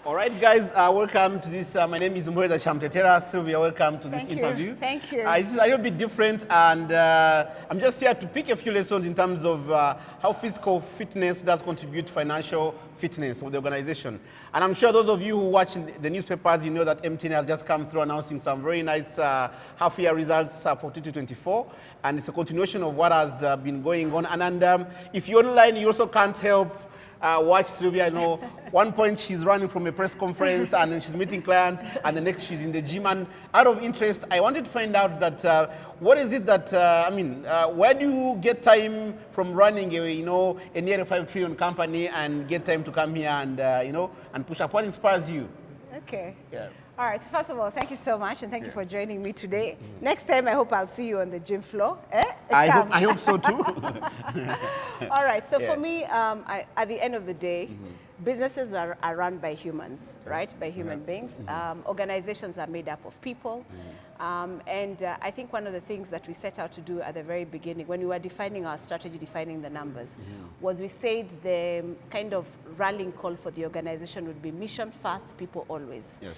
All right, guys, welcome to this. My name is Muhereza Kyamutetera. Sylvia, welcome to this interview. Thank you. This is a little bit different, and I'm just here to pick a few lessons in terms of how physical fitness does contribute to financial fitness of the organization. And I'm sure those of you who watch the newspapers, you know that MTN has just come through announcing some very nice half-year results for 2024, and it's a continuation of what has been going on. And if you're online, you also can't help watch Sylvia. You know, one point she's running from a press conference and then she's meeting clients, and the next she's in the gym. And out of interest, I wanted to find out that what is it that where do you get time from running a nearly 5 trillion company and get time to come here and and push up? What inspires you? Okay. Yeah. All right, so first of all, thank you so much, and thank you for joining me today. Next time, I hope I'll see you on the gym floor. I hope so too. All right, so for me, at the end of the day, businesses are run by humans, right? By human beings. Organizations are made up of people. And I think one of the things that we set out to do at the very beginning, when we were defining our strategy, defining the numbers, was we said the kind of rallying call for the organization would be mission first, people always. Yes.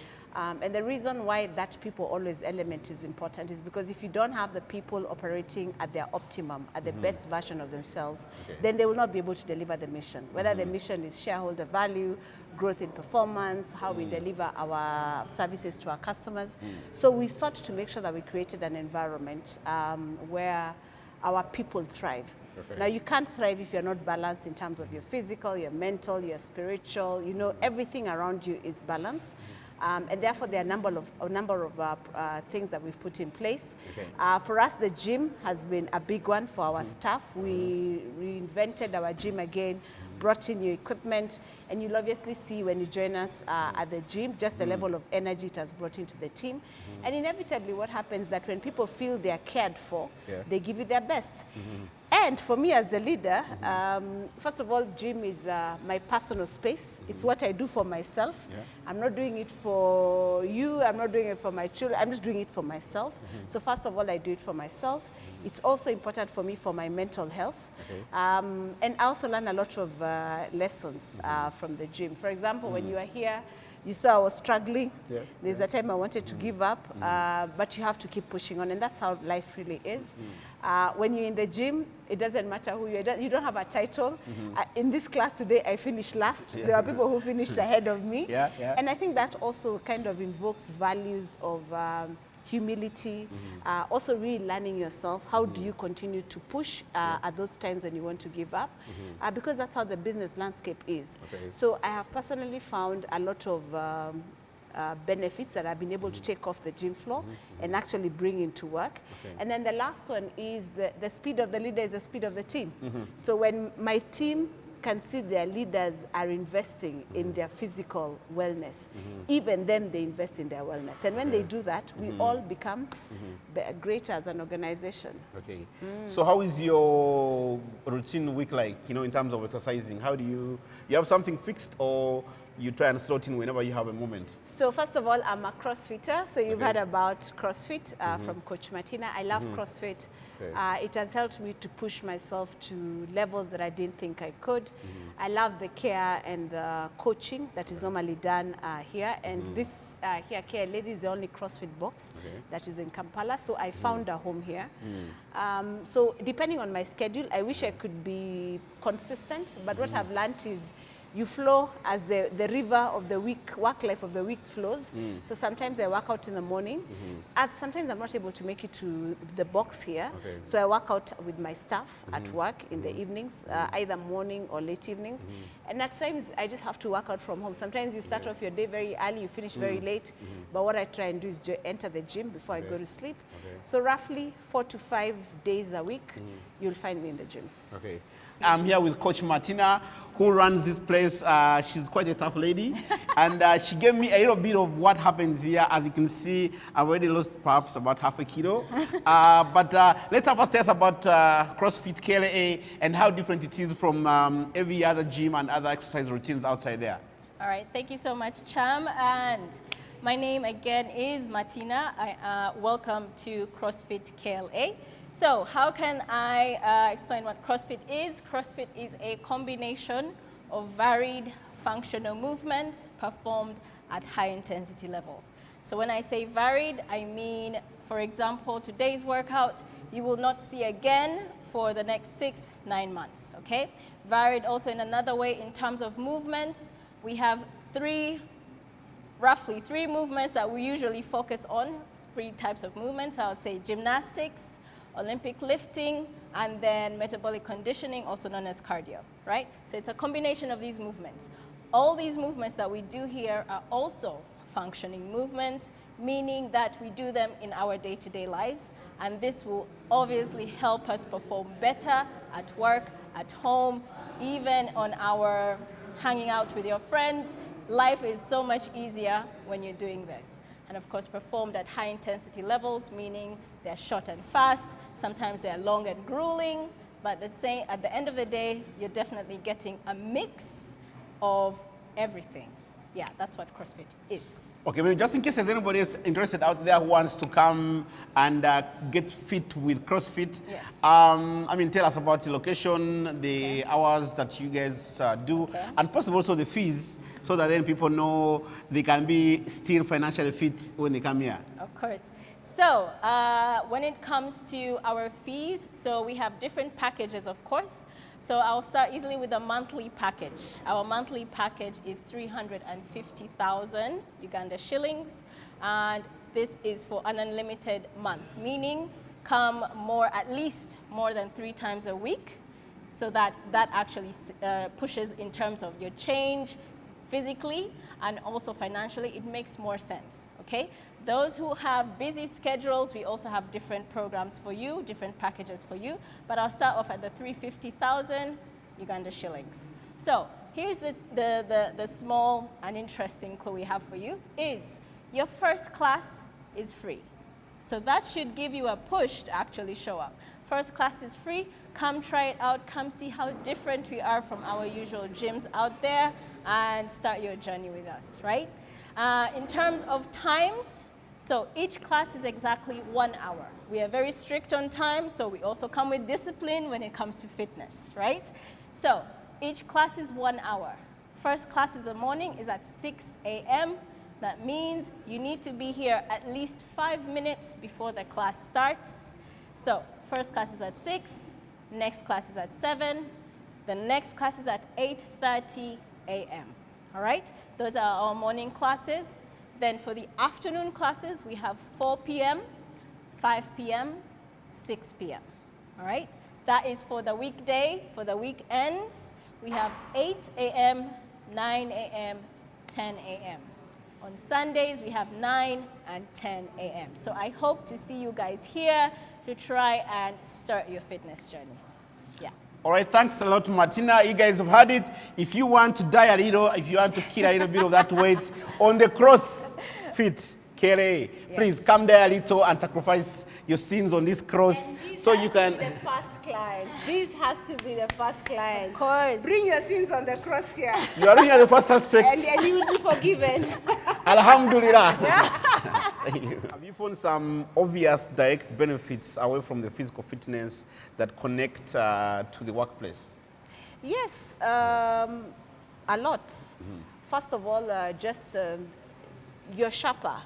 And the reason why that people always element is important is because if you don't have the people operating at their optimum, at the best version of themselves, then they will not be able to deliver the mission. Whether the mission is shareholder value, growth in performance, how we deliver our services to our customers. So we sought to make sure that we created an environment where our people thrive. Now, you can't thrive if you're not balanced in terms of your physical, your mental, your spiritual, everything around you is balanced. And therefore, there are a number of things that we've put in place. For us, the gym has been a big one for our staff. We reinvented our gym again, brought in new equipment, and you'll obviously see when you join us at the gym, just the level of energy it has brought into the team. And inevitably, what happens is that when people feel they're cared for, they give you their best. And for me as a leader, first of all, gym is my personal space. It's what I do for myself. I'm not doing it for you. I'm not doing it for my children. I'm just doing it for myself. So first of all, I do it for myself. It's also important for me for my mental health. And I also learn a lot of lessons from the gym. For example, when you are here, you saw I was struggling. There's a time I wanted to give up, but you have to keep pushing on, and that's how life really is. When you're in the gym, it doesn't matter who you are. You don't have a title. In this class today, I finished last. There are people who finished ahead of me. And I think that also kind of invokes values of humility, also really learning yourself. How do you continue to push at those times when you want to give up? Because that's how the business landscape is. So I have personally found a lot of benefits that I've been able to take off the gym floor and actually bring into work. And then the last one is the speed of the leader is the speed of the team. So when my team can see their leaders are investing in their physical wellness, even then they invest in their wellness. And when they do that, we all become greater as an organization. So how is your routine week like, in terms of exercising? How do you have something fixed, or you try and slot in whenever you have a moment? So first of all, I'm a CrossFitter. So you've heard about CrossFit from Coach Martina. I love CrossFit. It has helped me to push myself to levels that I didn't think I could. I love the care and the coaching that is normally done here. And this here, KLA, this is the only CrossFit box that is in Kampala. So I found a home here. So depending on my schedule, I wish I could be consistent. But what I've learned is you flow as the river of the week, work life of the week flows. So sometimes I work out in the morning. And sometimes I'm not able to make it to the box here. So I work out with my staff at work in the evenings, either morning or late evenings. And at times I just have to work out from home. Sometimes you start off your day very early, you finish very late. But what I try and do is enter the gym before I go to sleep. So roughly 4 to 5 days a week, you'll find me in the gym. I'm here with Coach Martina, who runs this place. She's quite a tough lady. And she gave me a little bit of what happens here. As you can see, I've already lost perhaps about half a kilo. But let's first tell us about CrossFit KLA and how different it is from every other gym and other exercise routines outside there. All right, thank you so much, Cham. And my name again is Martina. Welcome to CrossFit KLA. So how can I explain what CrossFit is? CrossFit is a combination of varied functional movements performed at high intensity levels. So when I say varied, I mean, for example, today's workout, you will not see again for the next 6-9 months, okay? Varied also in another way in terms of movements. We have roughly three movements that we usually focus on, 3 types of movements. I would say gymnastics, Olympic lifting, and then metabolic conditioning, also known as cardio, right? So it's a combination of these movements. All these movements that we do here are also functioning movements, meaning that we do them in our day-to-day lives, and this will obviously help us perform better at work, at home, even on our hanging out with your friends. Life is so much easier when you're doing this. And of course, performed at high intensity levels, meaning they're short and fast. Sometimes they're long and grueling, but at the end of the day, you're definitely getting a mix of everything. Yeah, that's what CrossFit is. Okay, maybe just in case there's anybody else interested out there who wants to come and get fit with CrossFit. Yes. I mean, tell us about the location, the hours that you guys do, and possibly also the fees, so that then people know they can be still financially fit when they come here. Of course. So when it comes to our fees, so we have different packages, of course. So I'll start easily with a monthly package. Our monthly package is 350,000 Uganda shillings, and this is for an unlimited month, meaning come at least more than 3 times a week, so that actually pushes in terms of your change physically and also financially. It makes more sense, okay? Those who have busy schedules, we also have different programs for you, different packages for you, but I'll start off at the 350,000 Uganda shillings. So here's the small and interesting clue we have for you is your first class is free. So that should give you a push to actually show up. First class is free. Come try it out. Come see how different we are from our usual gyms out there and start your journey with us, right? In terms of times, so each class is exactly 1 hour. We are very strict on time, so we also come with discipline when it comes to fitness, right? So each class is 1 hour. First class in the morning is at 6 a.m. That means you need to be here at least 5 minutes before the class starts. So first class is at 6, next class is at 7, the next class is at 8:30 a.m. All right? Those are our morning classes. Then for the afternoon classes, we have 4 p.m., 5 p.m., 6 p.m. All right? That is for the weekday. For the weekends, we have 8 a.m., 9 a.m., 10 a.m. On Sundays, we have 9 and 10 a.m. So I hope to see you guys here to try and start your fitness journey. Yeah. All right, thanks a lot, Martina. You guys have heard it. If you want to die a little, if you want to kill a little bit of that weight on the CrossFit KLA, please come there a little and sacrifice your sins on this cross so you can. The first client. This has to be the first client. Of course. Bring your sins on the cross here. You are really the first suspect. and you will be forgiven. Alhamdulillah. Thank you. Have you found some obvious direct benefits away from the physical fitness that connect to the workplace? Yes, a lot. First of all, you're sharper.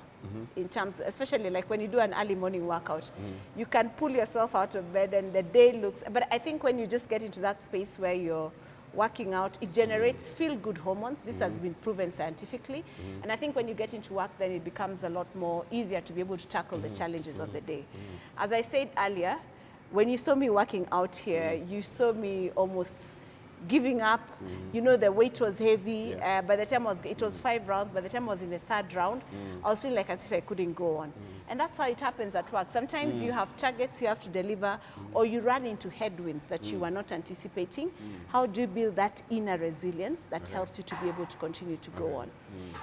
In terms, especially like when you do an early morning workout, you can pull yourself out of bed and the day looks, but I think when you just get into that space where you're working out, it generates feel-good hormones. This has been proven scientifically. And I think when you get into work, then it becomes a lot more easier to be able to tackle the challenges of the day. As I said earlier, when you saw me working out here, you saw me almost giving up. You know, the weight was heavy. By the time it was 5 rounds. By the time I was in the 3rd round, I was feeling like as if I couldn't go on. And that's how it happens at work. Sometimes you have targets you have to deliver, or you run into headwinds that you were not anticipating. How do you build that inner resilience that helps you to be able to continue to go on?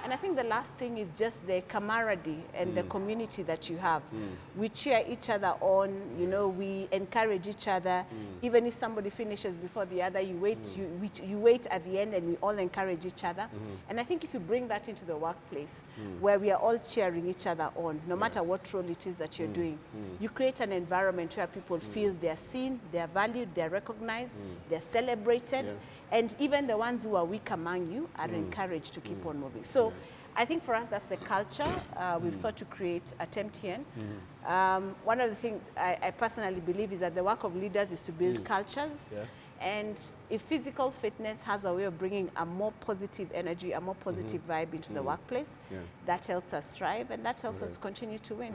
And I think the last thing is just the camaraderie and the community that you have. We cheer each other on, you know, we encourage each other. Even if somebody finishes before the other, you wait you wait at the end and we all encourage each other. And I think if you bring that into the workplace, where we are all cheering each other on, no matter what role it is that you're doing, you create an environment where people feel they're seen, they're valued, they're recognized, they're celebrated, and even the ones who are weak among you are encouraged to keep on moving. So I think for us, that's the culture we've sought to create at MTN. One of the things I personally believe is that the work of leaders is to build cultures. And if physical fitness has a way of bringing a more positive energy, a more positive vibe into the workplace, that helps us thrive and that helps us continue to win.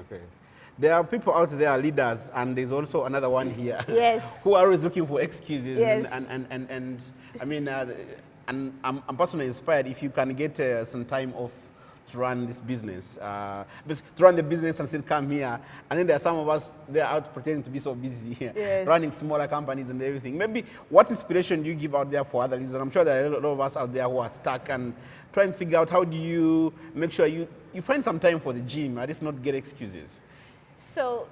There are people out there, leaders, and there's also another one here who are always looking for excuses. And I mean, and I'm personally inspired if you can get some time off to run this business, to run the business and still come here. And then there are some of us, they're out pretending to be so busy here, running smaller companies and everything. Maybe what inspiration do you give out there for other leaders? I'm sure there are a lot of us out there who are stuck and trying to figure out how do you make sure you find some time for the gym, at least not get excuses. So,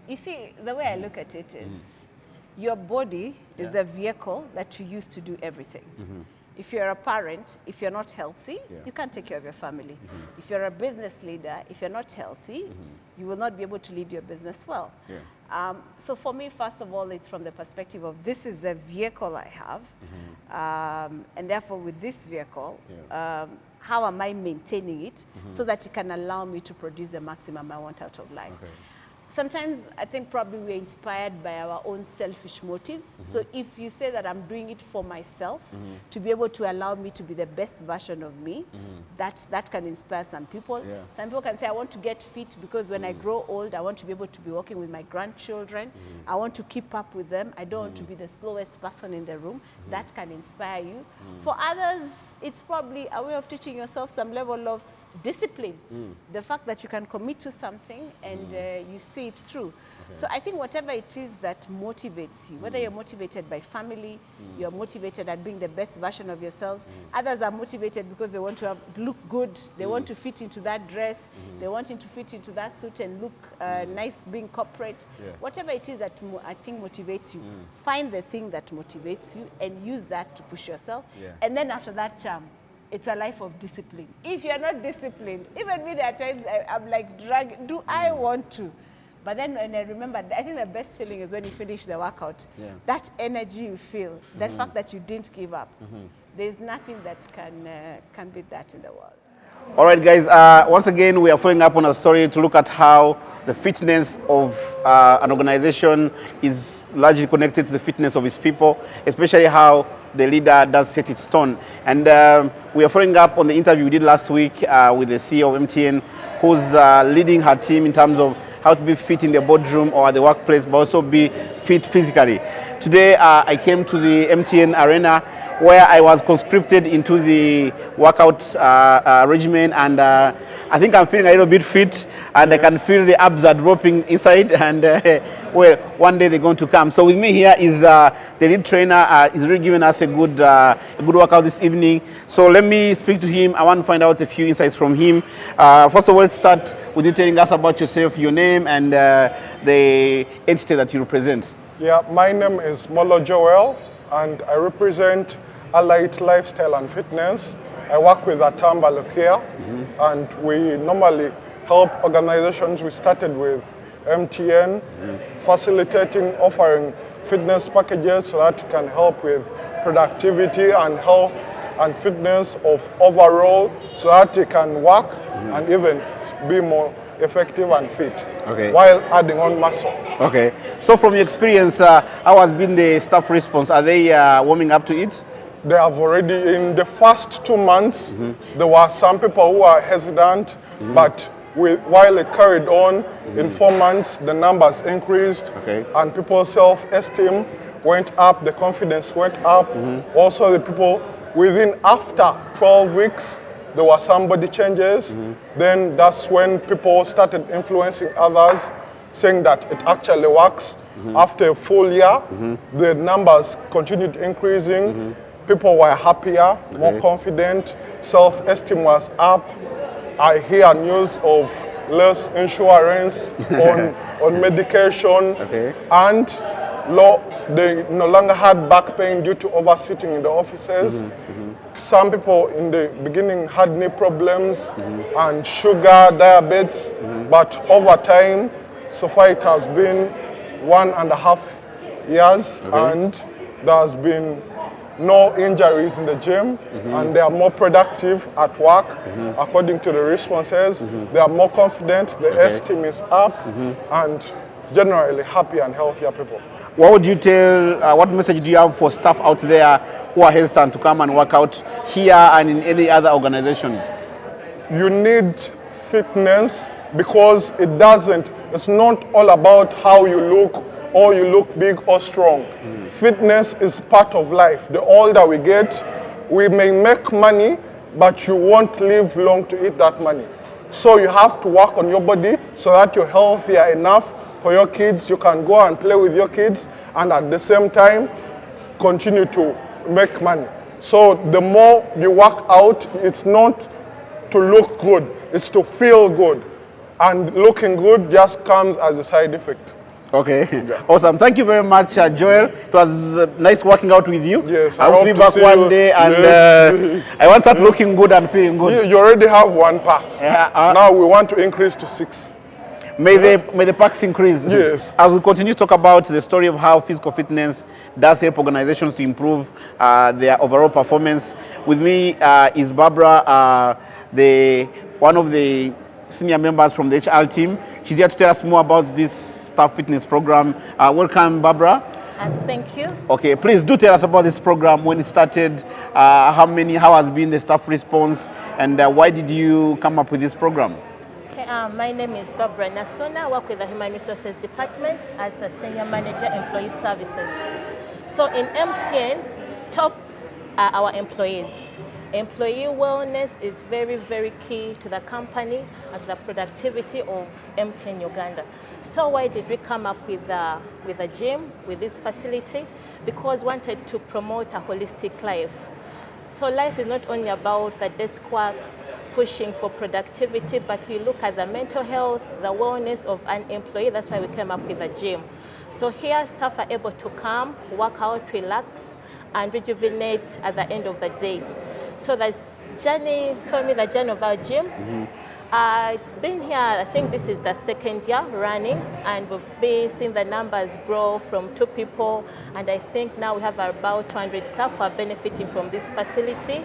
you see, the way I look at it is your body is a vehicle that you use to do everything. If you're a parent, if you're not healthy, you can't take care of your family. If you're a business leader, if you're not healthy, you will not be able to lead your business well. So for me, first of all, it's from the perspective of this is the vehicle I have, and therefore with this vehicle, how am I maintaining it so that it can allow me to produce the maximum I want out of life. Sometimes I think probably we're inspired by our own selfish motives. So if you say that I'm doing it for myself to be able to allow me to be the best version of me, that can inspire some people. Some people can say, I want to get fit because when I grow old, I want to be able to be working with my grandchildren. I want to keep up with them. I don't want to be the slowest person in the room. That can inspire you. For others, it's probably a way of teaching yourself some level of discipline. The fact that you can commit to something and you see it through. So I think whatever it is that motivates you, whether you're motivated by family, you're motivated at being the best version of yourselves, others are motivated because they want to look good, they want to fit into that dress, they want to fit into that suit and look nice being corporate. Whatever it is that I think motivates you, find the thing that motivates you and use that to push yourself. And then after that, it's a life of discipline. If you're not disciplined, even me, there are times I'm like, do I want to? But then when I remember, I think the best feeling is when you finish the workout. That energy you feel, that fact that you didn't give up, there's nothing that can beat that in the world. All right, guys. Once again, we are following up on a story to look at how the fitness of an organization is largely connected to the fitness of its people, especially how the leader does set its tone. And we are following up on the interview we did last week with the CEO of MTN, who's leading her team in terms of how to be fit in the boardroom or at the workplace, but also be fit physically. Today, I came to the MTN arena where I was conscripted into the workout regimen, and I think I'm feeling a little bit fit, and I can feel the abs are dropping inside, and well, one day they're going to come. So with me here is the lead trainer. He's really giving us a good workout this evening. So let me speak to him. I want to find out a few insights from him. First of all, let's start with you telling us about yourself, your name, and the entity that you represent. Yeah, my name is Molo Joel, and I represent Allied Lifestyle and Fitness. I work with Atamba here, and we normally help organizations. We started with MTN, facilitating, offering fitness packages so that it can help with productivity and health and fitness of overall, so that you can work and even be more effective and fit, while adding on muscle. Okay. So from your experience, how has been the staff response? Are they warming up to it? They have already, in the first 2 months, there were some people who were hesitant, but while it carried on, in 4 months, the numbers increased, and people's self-esteem went up, the confidence went up. Also, the people after 12 weeks, there were some body changes. Then that's when people started influencing others, saying that it actually works. After a full year, the numbers continued increasing. People were happier, more confident, self-esteem was up. I hear news of less insurance on medication and They no longer had back pain due to oversitting in the offices. Some people in the beginning had knee problems and sugar, diabetes, but over time, so far it has been 1.5 years, and there has been no injuries in the gym, and they are more productive at work according to the responses. They are more confident, the esteem is up, and generally happy and healthier people. What would you tell, what message do you have for staff out there who are hesitant to come and work out here and in any other organizations? You need fitness because it's not all about how you look or you look big or strong. Fitness is part of life. The older we get, we may make money, but you won't live long to eat that money. So you have to work on your body so that you're healthier enough for your kids. You can go and play with your kids and at the same time continue to make money. So the more you work out, it's not to look good, it's to feel good. And looking good just comes as a side effect. Okay, awesome. Thank you very much, Joel. It was nice working out with you. Yes, I hope to be back one day, and I want to start looking good and feeling good. You already have 1 pack. Now we want to increase to 6. May the packs increase. Yes. As we continue to talk about the story of how physical fitness does help organizations to improve their overall performance. With me is Barbara, one of the senior members from the HR team. She's here to tell us more about this staff fitness program. Welcome, Barbara. Thank you. Okay, please do tell us about this program, when it started, how has been the staff response, and why did you come up with this program? Okay, my name is Barbara Nasona. I work with the Human Resources Department as the Senior Manager, Employee Services. So in MTN, top are our employees. Employee wellness is very, very key to the company and to the productivity of MTN Uganda. So why did we come up with a gym, with this facility? Because we wanted to promote a holistic life. So life is not only about the desk work, pushing for productivity, but we look at the mental health, the wellness of an employee. That's why we came up with a gym. So here staff are able to come, work out, relax, and rejuvenate at the end of the day. So the journey told me the journey of our gym. It's been here, I think this is the 2nd year running, and we've been seeing the numbers grow from 2 people, and I think now we have about 200 staff who are benefiting from this facility,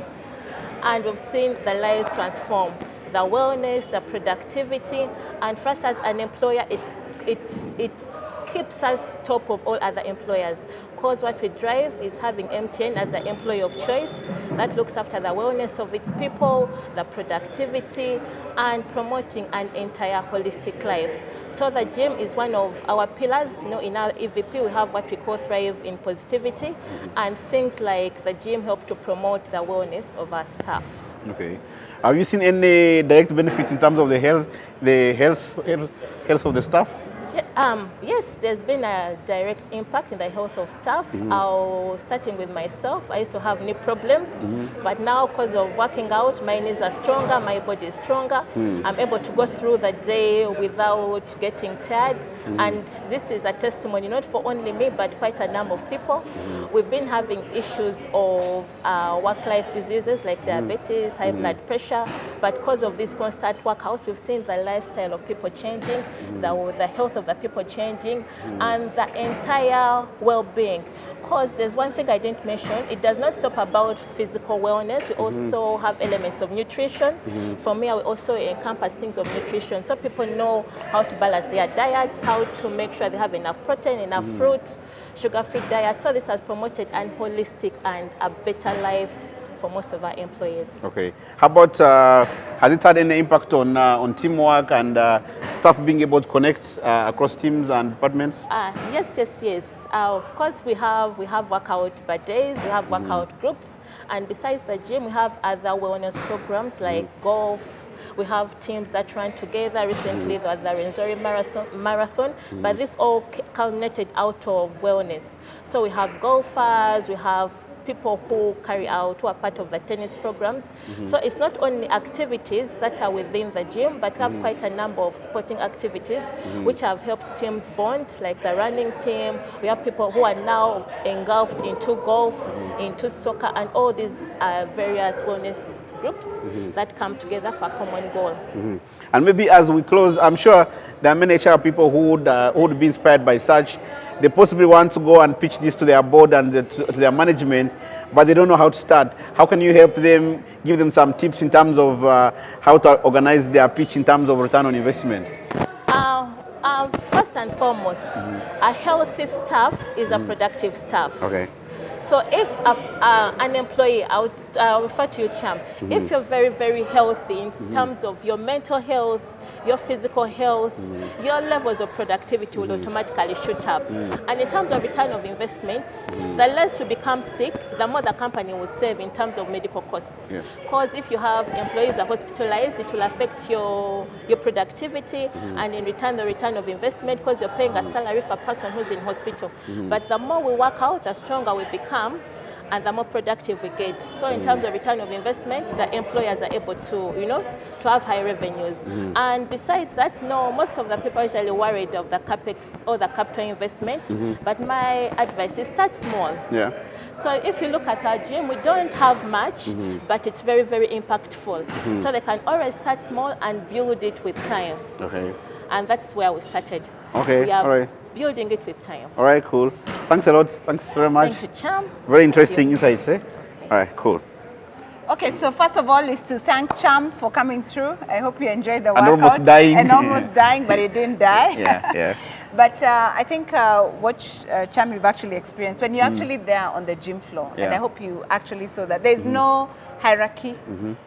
and we've seen the lives transform, the wellness, the productivity, and for us as an employer, it keeps us top of all other employers, because what we drive is having MTN as the employer of choice that looks after the wellness of its people, the productivity, and promoting an entire holistic life. So the gym is one of our pillars. You know, in our EVP, we have what we call Thrive in Positivity, and things like the gym help to promote the wellness of our staff. Okay. Have you seen any direct benefits in terms of the health of the staff? Yes, there's been a direct impact in the health of staff. Starting with myself, I used to have knee problems, but now because of working out, my knees are stronger, my body is stronger. I'm able to go through the day without getting tired. And this is a testimony not for only me, but quite a number of people. We've been having issues of work-life diseases like diabetes, high blood pressure, but because of this constant workout, we've seen the lifestyle of people changing, the health of the people changing, and the entire well-being. Because there's one thing I didn't mention, it does not stop about physical wellness. We also have elements of nutrition. For me, I will also encompass things of nutrition, so people know how to balance their diets, how to make sure they have enough protein, enough fruit, sugar-free diet. So this has promoted an holistic and a better life for most of our employees. Okay. How about, has it had any impact on teamwork and staff being able to connect across teams and departments? Yes. Of course, we have workout birthdays, we have workout groups, and besides the gym, we have other wellness programs like golf. We have teams that run together. Recently, the Renzori Marathon, but this all culminated out of wellness. So we have golfers, we have people who are part of the tennis programs. So it's not only activities that are within the gym, but we have quite a number of sporting activities which have helped teams bond, like the running team. We have people who are now engulfed into golf, into soccer, and all these various wellness groups that come together for a common goal. And maybe as we close, I'm sure there are many HR people who would be inspired by such. They possibly want to go and pitch this to their board and to their management, but they don't know how to start. How can you help them, give them some tips in terms of how to organize their pitch in terms of return on investment? First and foremost, a healthy staff is a productive staff. Okay. So if an employee, I'll refer to you, Cham, if you're very, very healthy in terms of your mental health, your physical health, your levels of productivity will automatically shoot up. And in terms of return of investment, the less we become sick, the more the company will save in terms of medical costs. Because if you have employees who are hospitalized, it will affect your productivity, and in return, the return of investment, because you're paying a salary for a person who's in hospital. But the more we work out, the stronger we become, and the more productive we get. So in terms of return of investment, the employers are able to, to have high revenues. And besides that, no, most of the people are usually worried of the capex or the capital investment. But my advice is start small. Yeah. So if you look at our gym, we don't have much, but it's very, very impactful. So they can always start small and build it with time. Okay. And that's where we started. Okay. We are all right. building it with time. All right, cool. Thanks a lot. Thanks very much. Thank you, Cham. Very interesting insights, eh? All right, cool. Okay, so first of all is to thank Cham for coming through. I hope you enjoyed the workout. And almost dying. And almost dying, but it didn't die. Yeah. But I think what Cham you've actually experienced, when you're actually there on the gym floor, and I hope you actually saw that there's no hierarchy.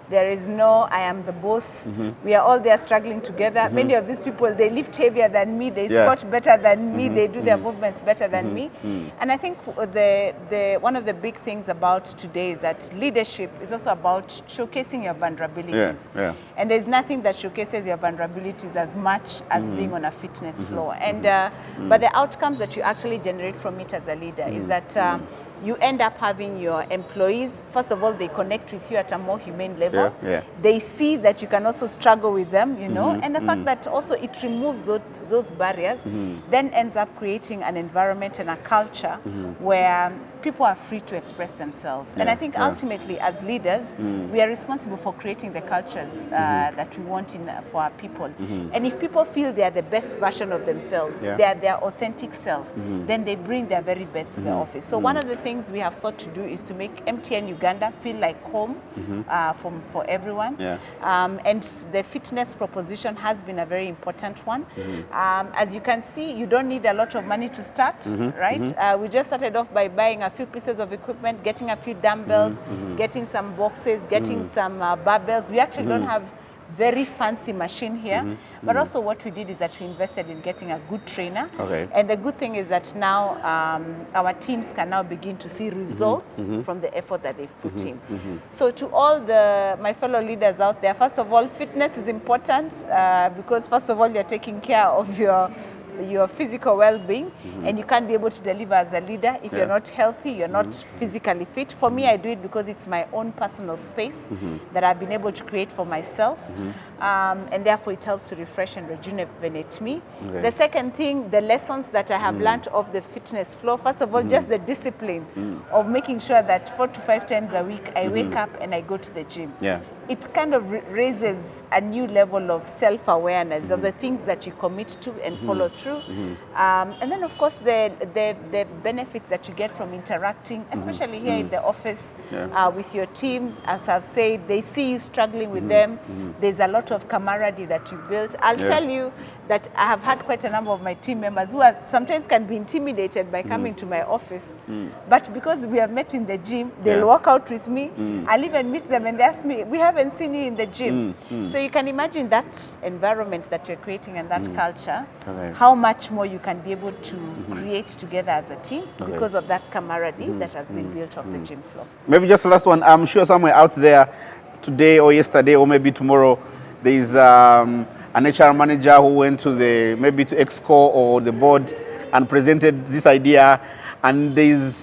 There is no, I am the boss. We are all there struggling together. Many of these people, they lift heavier than me, they squat better than me, they do their movements better than me. And I think one of the big things about today is that leadership is also about showcasing your vulnerabilities. And there's nothing that showcases your vulnerabilities as much as being on a fitness floor. And but the outcomes that you actually generate from it as a leader is that you end up having your employees, first of all, they connect with you at a more humane level. They see that you can also struggle with them, and the fact that also it removes those barriers, then ends up creating an environment and a culture where people are free to express themselves. And I think ultimately as leaders, we are responsible for creating the cultures that we want for our people. And if people feel they are the best version of themselves, they are their authentic self, then they bring their very best to the office. So one of the things we have sought to do is to make MTN Uganda feel like home for everyone. And the fitness proposition has been a very important one. As you can see, you don't need a lot of money to start, right? We just started off by buying a few pieces of equipment, getting a few dumbbells, getting some boxes, getting some barbells. We actually don't have very fancy machine here, but also what we did is that we invested in getting a good trainer. And the good thing is that now our teams can now begin to see results from the effort that they've put in. So to all my fellow leaders out there, first of all, fitness is important because first of all, you're taking care of your physical well-being, and you can't be able to deliver as a leader if you're not healthy, you're not physically fit. For me, I do it because it's my own personal space that I've been able to create for myself, and therefore it helps to refresh and rejuvenate me. The second thing, the lessons that I have learned of the fitness floor, first of all, just the discipline of making sure that 4 to 5 times a week I wake up and I go to the gym. It kind of raises a new level of self-awareness of the things that you commit to and follow through. And then, of course, the benefits that you get from interacting, especially here in the office with your teams. As I've said, they see you struggling with them. There's a lot of camaraderie that you built. I'll tell you that I have had quite a number of my team members who sometimes can be intimidated by coming to my office. But because we have met in the gym, they'll walk out with me. I'll even meet them and they ask me, we haven't seen you in the gym. So you can imagine that environment that you're creating and that culture, how much more you can be able to create together as a team because of that camaraderie that has been built off the gym floor. Maybe just the last one. I'm sure somewhere out there today or yesterday or maybe tomorrow, there's an HR manager who went to maybe to Exco or the board and presented this idea, and there's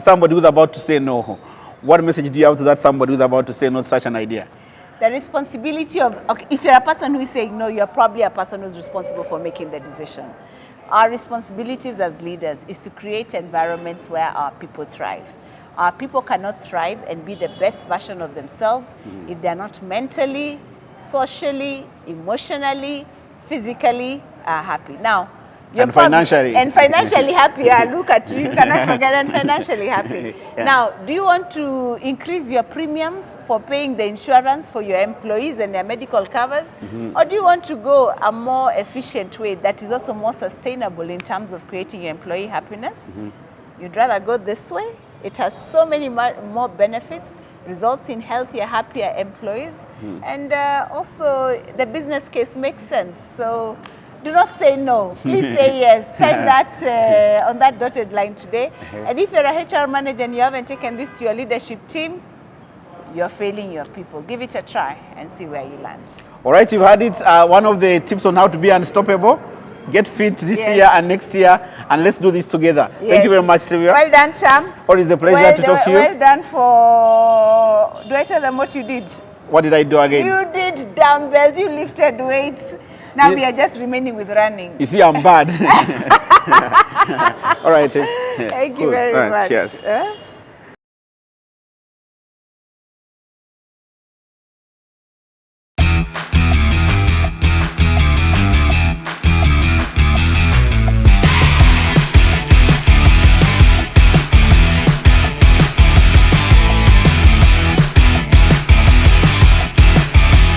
somebody who's about to say no. What message do you have to that somebody who's about to say no to such an idea? The responsibility of, okay, if you're a person who is saying no, you're probably a person who's responsible for making the decision. Our responsibilities as leaders is to create environments where our people thrive. Our people cannot thrive and be the best version of themselves if they're not mentally, socially, emotionally, physically happy. Now, and financially. And financially happy. Yeah, look at you. You cannot forget and financially happy. Yeah. Now, do you want to increase your premiums for paying the insurance for your employees and their medical covers? Or do you want to go a more efficient way that is also more sustainable in terms of creating your employee happiness? You'd rather go this way? It has so many more benefits, results in healthier, happier employees, and also the business case makes sense. So do not say no. Please say yes. Sign that on that dotted line today. And if you're a HR manager and you haven't taken this to your leadership team, you're failing your people. Give it a try and see where you land. All right, you've had it. One of the tips on how to be unstoppable. Get fit this year and next year, and let's do this together. Thank you very much, Sylvia. Well done, Cham. Always a pleasure to talk to you. Well done for... Do I tell them what you did? What did I do again? You did dumbbells, you lifted weights. Now we are just remaining with running. You see, I'm bad. All right. Thank you very much. Cheers.